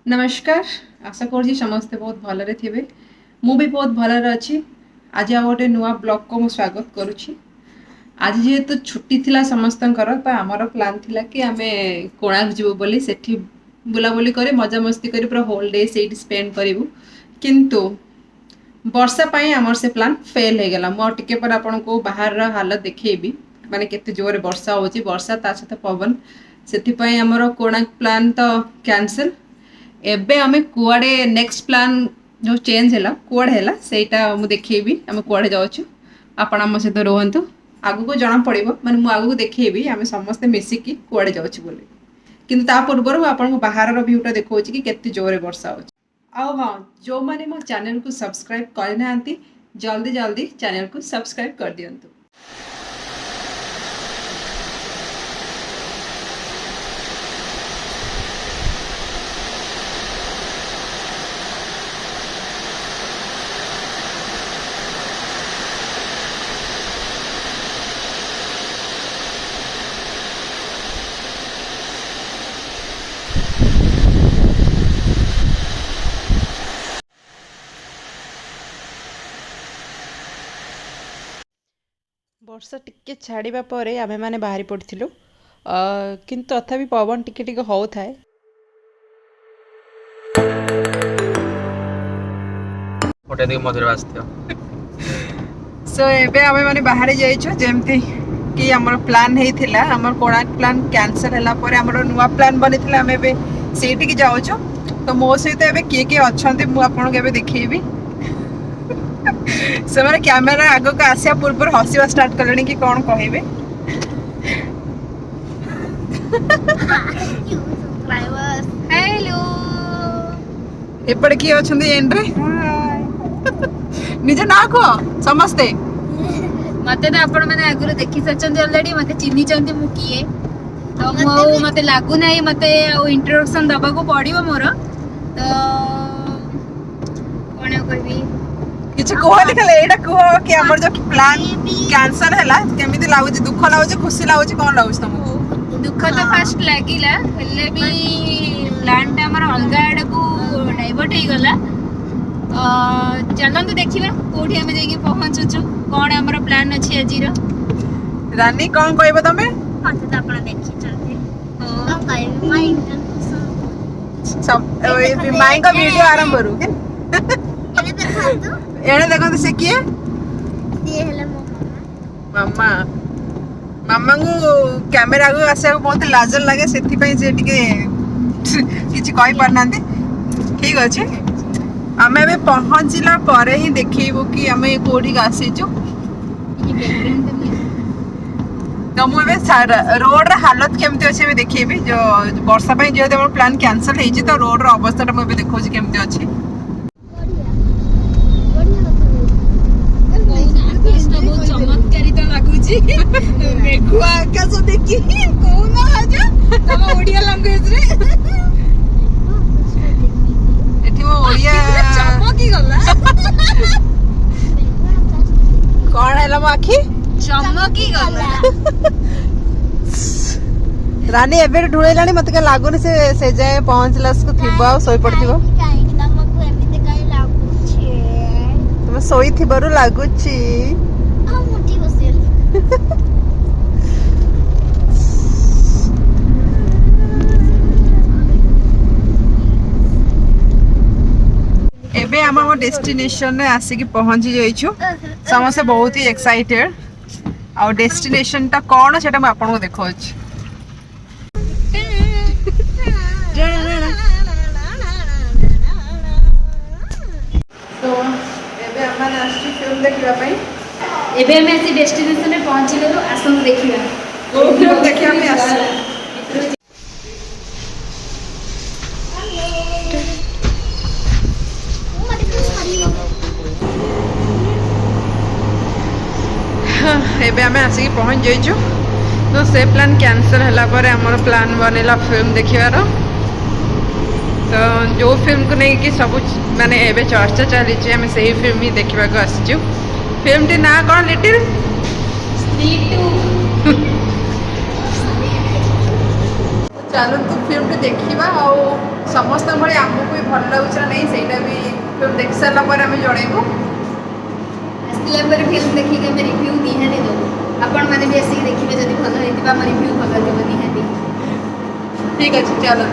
नमस्कार। आशा करुँची समस्ते बहुत भलरे थे। मु भी बहुत भलरे अच्छी। आज आ गोटे नुआ ब्लॉग को मु स्वागत करुँची। आज जेहेतु छुट्टी थिला समस्तंकर तो आमर प्लान थिला कि आमे कोणार्क जीवु बोली सेठी बुलाबुली करे मजा मस्ती करे पूरा होल डे सेठी स्पेंड करिवु किंतु वर्षा पाई आमर से प्लान फेल हो गला। मु टिके पर आपन को बाहर रा हालत देखैबी माने केते जोरे वर्षा होची वर्षा ता सहित पवन सेठी पई आमर कोणार्क प्लान तो कैंसिल। एबे आमे कुआडे नेक्स्ट प्लान जो चेंज हैला कुआडे हैला सेटा मु देखैबी आमे कुआडे जाउछु आपण हम सहित रहंतु आगु को जना पड़िबो माने मु आगु को देखैबी आमे समस्त मिसी की कुआडे जाउछु बोली किंतु ता पूर्व रो आपण को बाहर रो व्यूटा देखौछि कि केते जोरे वर्षा होछि। आ हां जो माने मो चैनल को सब्सक्राइब करना आंती जल्दी जल्दी चैनल को सब्सक्राइब कर दियंतु। वर्षा टिके छाड़िबा परे आमे माने बाहरी पड़थिलु किंतु तथापि पवन टिके टिके हो थाए। ओटे दिग मधुर वास्ते सो एबे आमे माने बाहरी जाइछो जेमती कि हमर प्लान हेथिला हमर कोणार्क प्लान कैंसिल हैला परे हमर नुवा प्लान बनिथिला आमे एबे सेठी की जाउछो। तो मो सहित एबे के अछंती मु आपन के एबे देखैबी। से माने कैमरा आगो को आसिया पूर्व हसीवा स्टार्ट करलेनी कि कौन कहबे। हेलो एपड़ की अछंती एंड्रे निजे ना को समस्ते मते तो आपण माने आगुर देखि सचन ऑलरेडी मते चिन्ही चंती मु किए तो मो मते लागु नाही मते इंट्रोडक्शन दबा को पड़िबो मोर तो कोन कहबी किछ कोहनी खाली एटा को कि हमर जो प्लान कैंसिल हैला केमिति लागु दुख लागु खुशी लागु कोन लागु तुमको? दुख तो फर्स्ट लागिला हेले भी प्लान टा हमर अलगा आडा को डाइवर्ट हे गला। चलन तो देखिबा कोठी हमें जाई के पहुंचुछु कोन हमर प्लान अछि आजीर रानी कोन कहबो तमे? हां तो आपण देखि चलते हां कहबी माय सब ए माय का वीडियो आरंभ करू के एने देखा तो एने देखो से किए ये हेले मो मामा मामा को कैमरा को आसे बहुत लाजर लागे सेथि पई जे टिके किछि कहि परनांती। ठीक अछि हमें भी पहुंचला परे ही देखिबो कि हमें कोठी आसीचु। तो मुझे रोड रा हालत केमती अछि भी देखिबी जो वर्षा पई जे हमर प्लान कैंसिल हेछि तो रोड रा अवस्था ता मुझे देखौ छी केमती अछि। चमत्कारी तो लागुची मेघुआ आकाश देखि कोना आजा तम ओडिया लैंग्वेज रे एठी वो ओडिया चमकी गला कोन हैला मो आखी चमकी गला रानी एबे ढुळे लानी मते के लागुनी से जाय पहुंचलस को थिबा सोई पड़थिबो तमको एमिते काई लागुची तुम सोई थिबरु लागुची आ मोटी बसेल एबे हम डेस्टिनेशन रे आसी की पहुंची जाइछु समस्त बहुत ही एक्साइटेड और डेस्टिनेशन ता कोन सेटा म आपन को देखौछ। तो एबे हम आसी फिल्म देखबा पई एबे हम ऐसी डेस्टिनेशन में पहुंची गेलो आसन देखिबा ओ फिल्म देखिया में आसी एबे हमें आसिक पहुंच जाइछु। तो से प्लान कैंसिल हला पर हमर प्लान बनेला फिल्म देखिबार। तो जो फिल्म को नहीं कि सब माने एबे चर्चा चली छि हमें सही फिल्म ही देखिबा को आसिछु। फिल्म टी ना कोन लिटिल स्त्री 2 चलो तो फिल्म देखिबा और समस्त भाई आमको भी भल लगुच ना नहीं सहीटा भी फिल्म देख सारा पर आम जनइबू ଆସିଲା ପରେ ଫିଲ୍ମ ଦେଖିକି ଆମେ ରିଭ୍ୟୁ ନିହାତି ଦେବୁ ଆପଣମାନେ ବି ଆସିକି ଦେଖିବେ ଯଦି ଭଲ ହେଇଥିବ ଆମ ରିଭ୍ୟୁ ଭଲ ଥିବ ନିହାତି ठीक अच्छे चलो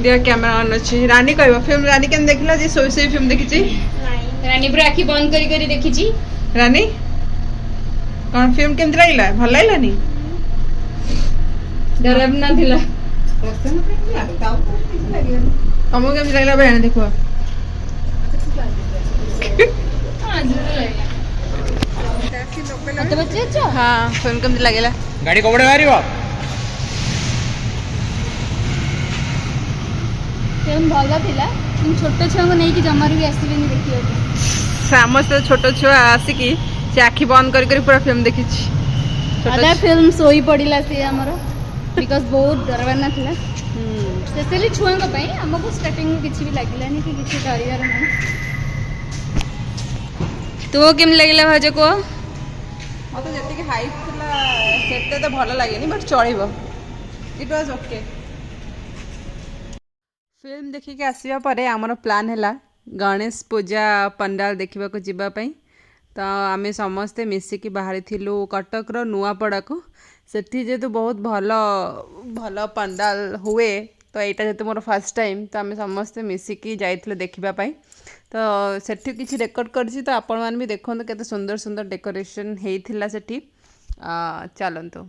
दिया कैमरा ऑन अच्छे रानी कहबो फिल्म रानी केन देखला जे सोई सोई फिल्म देखिची ରାନୀ ପୁରା ଆଖି ବନ୍ଦ କରି କରି ଦେଖିଛି रानी कौन फिल्म केन लागला भल लागलानी ଡରବନା ଥିଲା तुमको केन लागला बहन देखो ମତେ ପଚାରୁଛ हां फिल्म केन लागला ଗାଡି କବଡେ ବାହାରିବ ଫିଲ୍ମ ଭଲ ଥିଲା କିନ୍ତୁ ଛୋଟ ଛୁଆଙ୍କୁ ନେଇକି ଜମାରୁ ବି ଆସିବେନି ଦେଖିବାକୁ ସମସ୍ତେ ଛୋଟ ଛୁଆ ଆସିକି ସେ ଆଖି ବନ୍ଦ କରି କରି ପୁରା ଫିଲ୍ମ ଦେଖିଛି ଅଧା ଫିଲ୍ମ ଶୋଇ ପଡ଼ିଲା ସିଏ ଆମର ବିକଜ ବହୁତ ଡରବାନା ଥିଲା ସ୍ପେଶାଲି ଛୁଆଙ୍କ ପାଇଁ ଆମକୁ ଷ୍ଟାର୍ଟିଂରୁ କିଛି ବି ଲାଗିଲାନି କି କିଛି ଡରିବାର ନାହିଁ ତୁ କେମିତି ଲାଗିଲା ଭାଉଜ କୁହ ମତେ ଯେତିକି ହାଇପ୍ ଥିଲା ସେତେ ତ ଭଲ ଲାଗେନି ବଟ୍ ଚଳିବ ଇଟ୍ ୱାଜ୍ ଓକେ ଫିଲ୍ମ ଦେଖିକି ଆସିବା ପରେ ଆମର ପ୍ଲାନ୍ ହେଲା ଗଣେଶ ପୂଜା ପଣ୍ଡାଲ ଦେଖିବାକୁ ଯିବା ପାଇଁ ତ ଆମେ ସମସ୍ତେ ମିଶିକି ବାହାରିଥିଲୁ କଟକର ନୂଆପଡ଼ାକୁ ସେଠି ଯେହେତୁ ବହୁତ ଭଲ ଭଲ ପଣ୍ଡାଲ ହୁଏ ତ ଏଇଟା ଯେହେତୁ ମୋର ଫାର୍ଷ୍ଟ ଟାଇମ୍ ତ ଆମେ ସମସ୍ତେ ମିଶିକି ଯାଇଥିଲୁ ଦେଖିବା ପାଇଁ ତ ସେଠି କିଛି ରେକର୍ଡ଼ କରିଛି ତ ଆପଣମାନେ ବି ଦେଖନ୍ତୁ କେତେ ସୁନ୍ଦର ସୁନ୍ଦର ଡେକୋରେସନ୍ ହେଇଥିଲା ସେଠି ଚାଲନ୍ତୁ